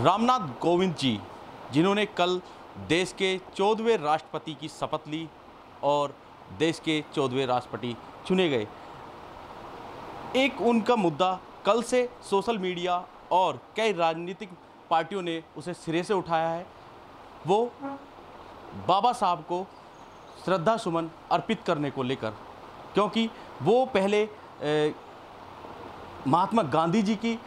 रामनाथ कोविंद जी, जिन्होंने कल देश के 14वें राष्ट्रपति की शपथ ली और देश के 14वें राष्ट्रपति चुने गए। एक उनका मुद्दा कल से सोशल मीडिया और कई राजनीतिक पार्टियों ने उसे सिरे से उठाया है। वो बाबा साहब को श्रद्धा सुमन अर्पित करने को लेकर, क्योंकि वो पहले महात्मा गांधी जी की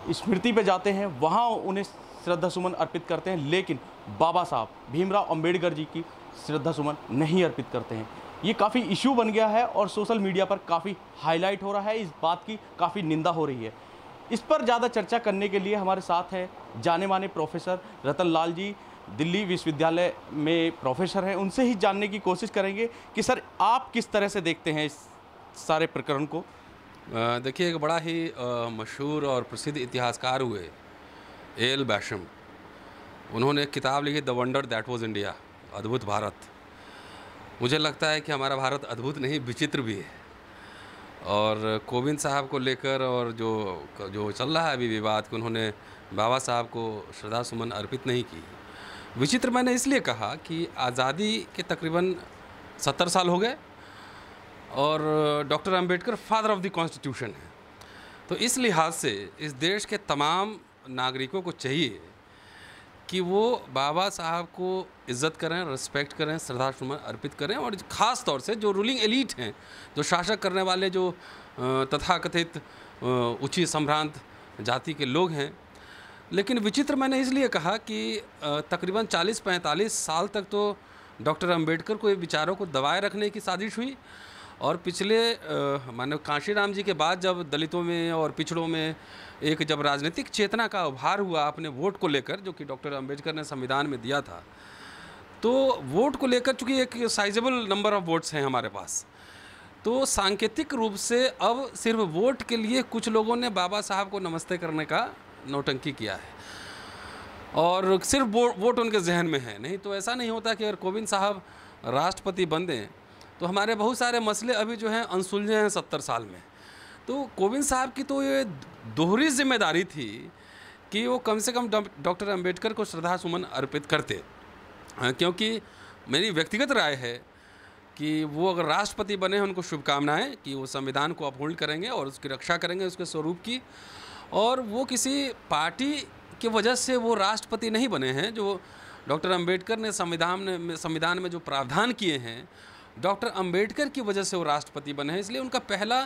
स्मृति पे जाते हैं, वहाँ उन्हें श्रद्धा सुमन अर्पित करते हैं, लेकिन बाबा साहब भीमराव अंबेडकर जी की श्रद्धा सुमन नहीं अर्पित करते हैं। ये काफ़ी इशू बन गया है और सोशल मीडिया पर काफ़ी हाईलाइट हो रहा है, इस बात की काफ़ी निंदा हो रही है। इस पर ज़्यादा चर्चा करने के लिए हमारे साथ हैं जाने माने प्रोफेसर रतन लाल जी, दिल्ली विश्वविद्यालय में प्रोफेसर हैं। उनसे ही जानने की कोशिश करेंगे कि सर, आप किस तरह से देखते हैं इस सारे प्रकरण को। देखिए, एक बड़ा ही मशहूर और प्रसिद्ध इतिहासकार हुए एल बैशम, उन्होंने एक किताब लिखी the wonder that was India, अद्भुत भारत। मुझे लगता है कि हमारा भारत अद्भुत नहीं, विचित्र भी है। और कोविंद साहब को लेकर और जो चल रहा है अभी विवाद कि उन्होंने बाबा साहब को श्रद्धा सुमन अर्पित नहीं की, विचित्र मैंने इसलिए कहा कि आज़ादी के तकरीबन 70 साल हो गए और doctor Ambedkar father of the constitution है। तो इस लिहाज से इस देश के तमाम नागरिकों को चाहिए कि वो बाबा साहब को इज़्ज़त करें, रिस्पेक्ट करें, श्रद्धा सुमन अर्पित करें। और ख़ास तौर से जो रूलिंग एलीट हैं, जो शासक करने वाले जो तथाकथित ऊंची संभ्रांत जाति के लोग हैं। लेकिन विचित्र मैंने इसलिए कहा कि तकरीबन 40-45 साल तक तो डॉक्टर अंबेडकर को ये विचारों को दबाए रखने की साजिश हुई। और पिछले मानव कांशीराम जी के बाद जब दलितों में और पिछड़ों में एक जब राजनीतिक चेतना का उभार हुआ अपने वोट को लेकर, जो कि डॉक्टर अंबेडकर ने संविधान में दिया था, तो वोट को लेकर चूँकि एक साइजेबल नंबर ऑफ वोट्स हैं हमारे पास, तो सांकेतिक रूप से अब सिर्फ वोट के लिए कुछ लोगों ने बाबा साहब को नमस्ते करने का नौटंकी किया है और सिर्फ वोट उनके जहन में है। नहीं तो ऐसा नहीं होता कि अगर कोविंद साहब राष्ट्रपति बन दें तो हमारे बहुत सारे मसले अभी जो हैं अनसुलझे हैं 70 साल में। तो कोविंद साहब की तो ये दोहरी जिम्मेदारी थी कि वो कम से कम डॉक्टर अंबेडकर को श्रद्धा सुमन अर्पित करते। क्योंकि मेरी व्यक्तिगत राय है कि वो अगर राष्ट्रपति बने, उनको शुभकामनाएं कि वो संविधान को अपहोल्ड करेंगे और उसकी रक्षा करेंगे, उसके स्वरूप की। और वो किसी पार्टी की वजह से वो राष्ट्रपति नहीं बने हैं। जो डॉक्टर अंबेडकर ने संविधान में जो प्रावधान किए हैं, डॉक्टर अंबेडकर की वजह से वो राष्ट्रपति बने हैं। इसलिए उनका पहला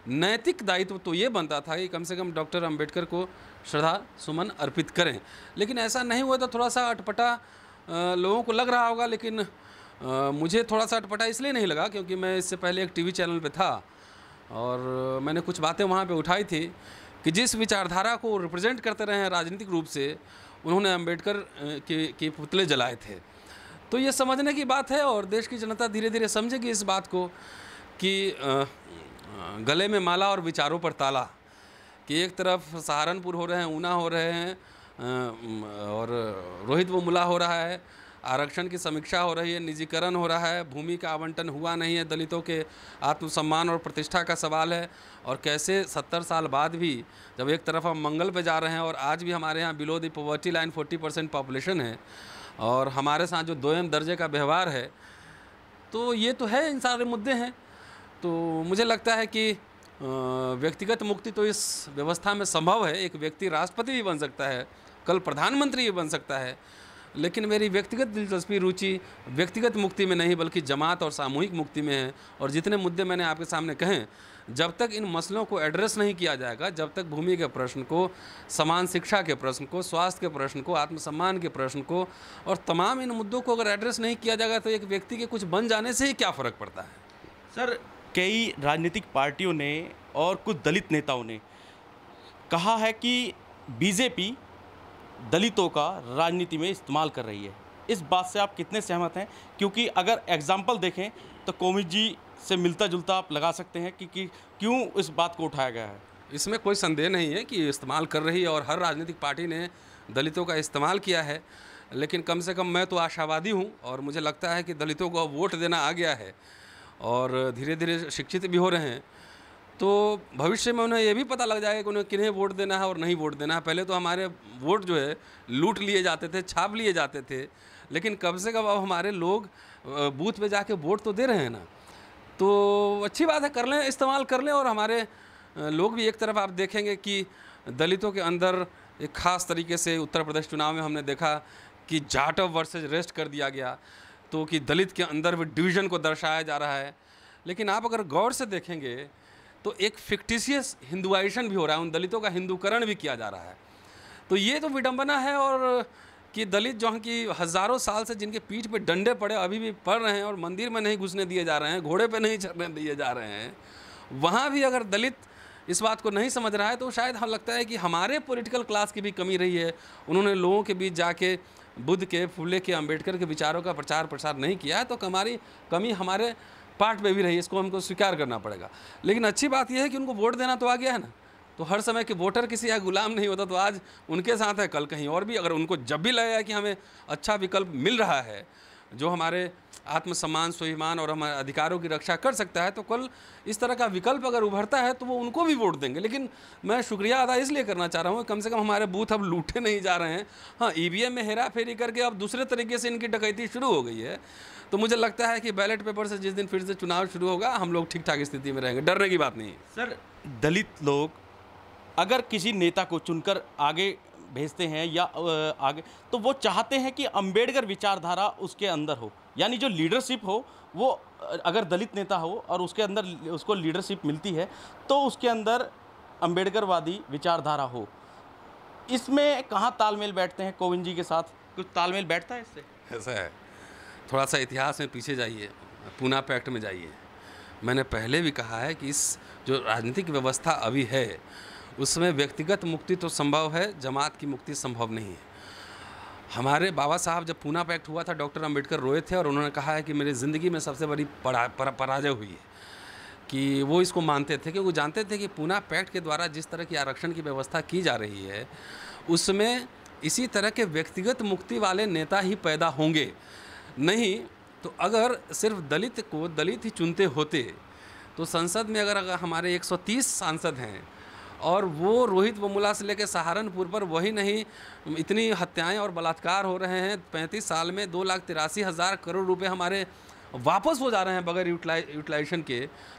नैतिक दायित्व तो ये बनता था कि कम से कम डॉक्टर अंबेडकर को श्रद्धा सुमन अर्पित करें। लेकिन ऐसा नहीं हुआ तो थोड़ा सा अटपटा लोगों को लग रहा होगा। लेकिन मुझे थोड़ा सा अटपटा इसलिए नहीं लगा क्योंकि मैं इससे पहले एक टीवी चैनल पे था और मैंने कुछ बातें वहाँ पे उठाई थी कि जिस विचारधारा को रिप्रेजेंट करते रहे हैं राजनीतिक रूप से, उन्होंने अंबेडकर के पुतले जलाए थे। तो ये समझने की बात है और देश की जनता धीरे धीरे समझेगी इस बात को कि गले में माला और विचारों पर ताला, कि एक तरफ सहारनपुर हो रहे हैं, ऊना हो रहे हैं और रोहित वो मुला हो रहा है, आरक्षण की समीक्षा हो रही है, निजीकरण हो रहा है, भूमि का आवंटन हुआ नहीं है, दलितों के आत्मसम्मान और प्रतिष्ठा का सवाल है। और कैसे 70 साल बाद भी जब एक तरफ हम मंगल पे जा रहे हैं और आज भी हमारे यहाँ below the poverty line 40% population है और हमारे साथ जो दोयम दर्जे का व्यवहार है, तो ये तो है, इन सारे मुद्दे हैं। तो मुझे लगता है कि व्यक्तिगत मुक्ति तो इस व्यवस्था में संभव है। एक व्यक्ति राष्ट्रपति भी बन सकता है, कल प्रधानमंत्री भी बन सकता है। लेकिन मेरी व्यक्तिगत दिलचस्पी, रुचि व्यक्तिगत मुक्ति में नहीं बल्कि जमात और सामूहिक मुक्ति में है। और जितने मुद्दे मैंने आपके सामने कहे, जब तक इन मसलों को एड्रेस नहीं किया जाएगा, जब तक भूमि के प्रश्न को, समान शिक्षा के प्रश्न को, स्वास्थ्य के प्रश्न को, आत्मसम्मान के प्रश्न को और तमाम इन मुद्दों को अगर एड्रेस नहीं किया जाएगा तो एक व्यक्ति के कुछ बन जाने से ही क्या फ़र्क पड़ता है। सर, कई राजनीतिक पार्टियों ने और कुछ दलित नेताओं ने कहा है कि बीजेपी दलितों का राजनीति में इस्तेमाल कर रही है। इस बात से आप कितने सहमत हैं? क्योंकि अगर एग्जाम्पल देखें तो कोविंद जी से मिलता जुलता आप लगा सकते हैं कि क्यों इस बात को उठाया गया है। इसमें कोई संदेह नहीं है कि इस्तेमाल कर रही है और हर राजनीतिक पार्टी ने दलितों का इस्तेमाल किया है। लेकिन कम से कम मैं तो आशावादी हूँ और मुझे लगता है कि दलितों को वोट देना आ गया है और धीरे धीरे शिक्षित भी हो रहे हैं। तो भविष्य में उन्हें ये भी पता लग जाएगा कि उन्हें किन्हें वोट देना है और नहीं वोट देना है। पहले तो हमारे वोट जो है लूट लिए जाते थे, छाप लिए जाते थे, लेकिन कम से कम अब हमारे लोग बूथ पे जाके वोट तो दे रहे हैं ना। तो अच्छी बात है, कर लें, इस्तेमाल कर लें। और हमारे लोग भी, एक तरफ आप देखेंगे कि दलितों के अंदर एक ख़ास तरीके से उत्तर प्रदेश चुनाव में हमने देखा कि जाटव वर्सेज रेस्ट कर दिया गया, तो कि दलित के अंदर भी डिवीज़न को दर्शाया जा रहा है। लेकिन आप अगर गौर से देखेंगे तो एक फिक्टिशियस हिंदुआइजेशन भी हो रहा है, उन दलितों का हिंदूकरण भी किया जा रहा है। तो ये तो विडंबना है। और कि दलित जो हैं कि हज़ारों साल से जिनके पीठ पे डंडे पड़े अभी भी पड़ रहे हैं और मंदिर में नहीं घुसने दिए जा रहे हैं, घोड़े पे नहीं चढ़ने दिए जा रहे हैं, वहाँ भी अगर दलित इस बात को नहीं समझ रहा है तो शायद हमें लगता है कि हमारे पॉलिटिकल क्लास की भी कमी रही है। उन्होंने लोगों के बीच जाके बुद्ध के, फुले के, अंबेडकर के विचारों का प्रचार प्रसार नहीं किया है। तो हमारी कमी हमारे पार्ट में भी रही है, इसको हमको स्वीकार करना पड़ेगा। लेकिन अच्छी बात यह है कि उनको वोट देना तो आ गया है ना, तो हर समय के वोटर किसी का गुलाम नहीं होता। तो आज उनके साथ है, कल कहीं और भी। अगर उनको जब भी लगेगा कि हमें अच्छा विकल्प मिल रहा है जो हमारे आत्मसम्मान, स्वाभिमान और हमारे अधिकारों की रक्षा कर सकता है, तो कल इस तरह का विकल्प अगर उभरता है तो वो उनको भी वोट देंगे। लेकिन मैं शुक्रिया अदा इसलिए करना चाह रहा हूँ, कम से कम हमारे बूथ अब लूटे नहीं जा रहे हैं। हाँ, ईवीएम में हेरा फेरी करके अब दूसरे तरीके से इनकी डकैती शुरू हो गई है। तो मुझे लगता है कि बैलेट पेपर से जिस दिन फिर से चुनाव शुरू होगा हम लोग ठीक ठाक स्थिति में रहेंगे, डरने की बात नहीं है। सर, दलित लोग अगर किसी नेता को चुनकर आगे भेजते हैं या आगे, तो वो चाहते हैं कि अंबेडकर विचारधारा उसके अंदर हो, यानी जो लीडरशिप हो वो, अगर दलित नेता हो और उसके अंदर उसको लीडरशिप मिलती है तो उसके अंदर अंबेडकरवादी विचारधारा हो। इसमें कहाँ तालमेल बैठते हैं कोविंद जी के साथ? कुछ तालमेल बैठता है इससे? ऐसा है, थोड़ा सा इतिहास में पीछे जाइए, पूना पैक्ट में जाइए। मैंने पहले भी कहा है कि इस जो राजनीतिक व्यवस्था अभी है उसमें व्यक्तिगत मुक्ति तो संभव है, जमात की मुक्ति संभव नहीं है। हमारे बाबा साहब जब पूना पैक्ट हुआ था, डॉक्टर अंबेडकर रोए थे और उन्होंने कहा है कि मेरी ज़िंदगी में सबसे बड़ी पराजय हुई है, कि वो इसको मानते थे, क्योंकि वो जानते थे कि पूना पैक्ट के द्वारा जिस तरह की आरक्षण की व्यवस्था की जा रही है उसमें इसी तरह के व्यक्तिगत मुक्ति वाले नेता ही पैदा होंगे। नहीं तो अगर सिर्फ दलित को दलित ही चुनते होते तो संसद में अगर हमारे 130 सांसद हैं और वो रोहित वेमुला से लेकर सहारनपुर पर वही नहीं इतनी हत्याएं और बलात्कार हो रहे हैं, 35 साल में 2,83,000 करोड़ रुपए हमारे वापस हो जा रहे हैं बगैर यूटिलाइजेशन के,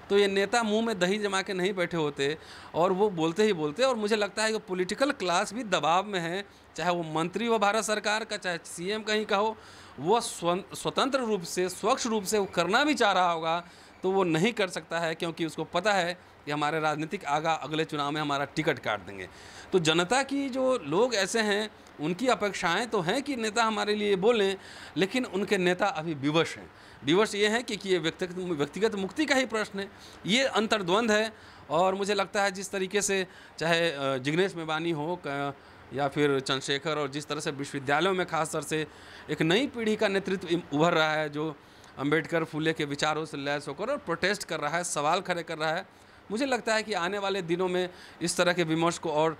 तो ये नेता मुंह में दही जमा के नहीं बैठे होते और वो बोलते ही बोलते। और मुझे लगता है कि पॉलिटिकल क्लास भी दबाव में है, चाहे वो मंत्री हो भारत सरकार का, चाहे सीएम कहीं का हो, वो स्वतंत्र रूप से, स्वच्छ रूप से वो करना भी चाह रहा होगा तो वो नहीं कर सकता है, क्योंकि उसको पता है कि हमारे राजनीतिक आगा अगले चुनाव में हमारा टिकट काट देंगे। तो जनता की जो लोग ऐसे हैं उनकी अपेक्षाएं तो हैं कि नेता हमारे लिए बोलें, लेकिन उनके नेता अभी विवश हैं। विवश ये है कि ये व्यक्तिगत मुक्ति का ही प्रश्न है, ये अंतर्द्वंद है। और मुझे लगता है जिस तरीके से चाहे जिग्नेश मेवानी हो या फिर चंद्रशेखर, और जिस तरह से विश्वविद्यालयों में खासतौर से एक नई पीढ़ी का नेतृत्व उभर रहा है जो अंबेडकर, फुले के विचारों से लैस होकर और प्रोटेस्ट कर रहा है, सवाल खड़े कर रहा है, मुझे लगता है कि आने वाले दिनों में इस तरह के विमर्श को और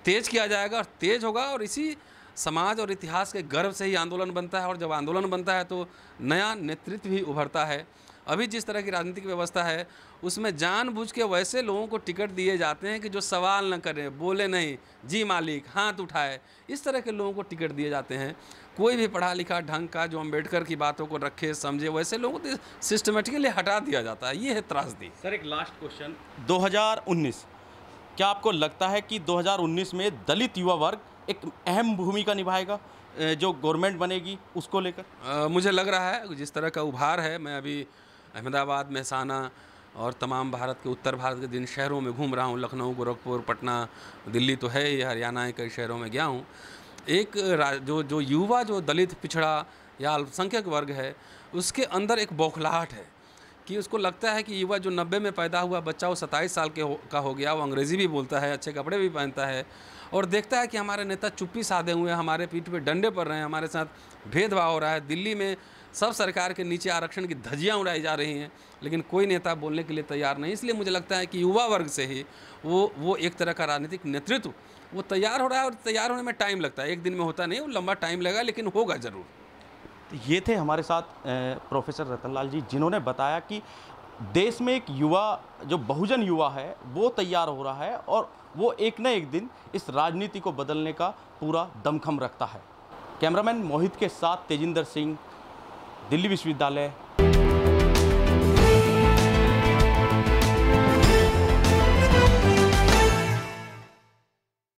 तेज़ किया जाएगा और तेज़ होगा। और इसी समाज और इतिहास के गर्व से ही आंदोलन बनता है, और जब आंदोलन बनता है तो नया नेतृत्व भी उभरता है। अभी जिस तरह की राजनीतिक व्यवस्था है उसमें जानबूझ के वैसे लोगों को टिकट दिए जाते हैं कि जो सवाल न करें, बोले नहीं, जी मालिक, हाथ उठाए, इस तरह के लोगों को टिकट दिए जाते हैं। कोई भी पढ़ा लिखा ढंग का जो अंबेडकर की बातों को रखे समझे वैसे लोगों को सिस्टमेटिकली हटा दिया जाता है। ये है त्रासदी। सर, एक लास्ट क्वेश्चन, 2019, क्या आपको लगता है कि 2019 में दलित युवा वर्ग एक अहम भूमिका निभाएगा जो गवर्नमेंट बनेगी उसको लेकर? मुझे लग रहा है जिस तरह का उभार है, मैं अभी अहमदाबाद, महसाना और तमाम भारत के, उत्तर भारत के जिन शहरों में घूम रहा हूँ, लखनऊ, गोरखपुर, पटना, दिल्ली तो है ही, हरियाणा के कई शहरों में गया हूँ। एक जो युवा, जो दलित, पिछड़ा या अल्पसंख्यक वर्ग है, उसके अंदर एक बौखलाहट है कि उसको लगता है कि युवा जो 90 में पैदा हुआ बच्चा वो 27 साल का हो गया, वो अंग्रेज़ी भी बोलता है, अच्छे कपड़े भी पहनता है और देखता है कि हमारे नेता चुप्पी साधे हुए हैं, हमारे पीठ पे डंडे पड़ रहे हैं, हमारे साथ भेदभाव हो रहा है। दिल्ली में सब सरकार के नीचे आरक्षण की धज्जियाँ उड़ाई जा रही हैं, लेकिन कोई नेता बोलने के लिए तैयार नहीं। इसलिए मुझे लगता है कि युवा वर्ग से ही वो एक तरह का राजनीतिक नेतृत्व वो तैयार हो रहा है, और तैयार होने में टाइम लगता है, एक दिन में होता नहीं, वो लंबा टाइम लगेगा, लेकिन होगा ज़रूर। तो ये थे हमारे साथ प्रोफेसर रतनलाल जी, जिन्होंने बताया कि देश में एक युवा, जो बहुजन युवा है, वो तैयार हो रहा है और वो एक न एक दिन इस राजनीति को बदलने का पूरा दमखम रखता है। कैमरामैन मोहित के साथ तेजिंदर सिंह, दिल्ली विश्वविद्यालय,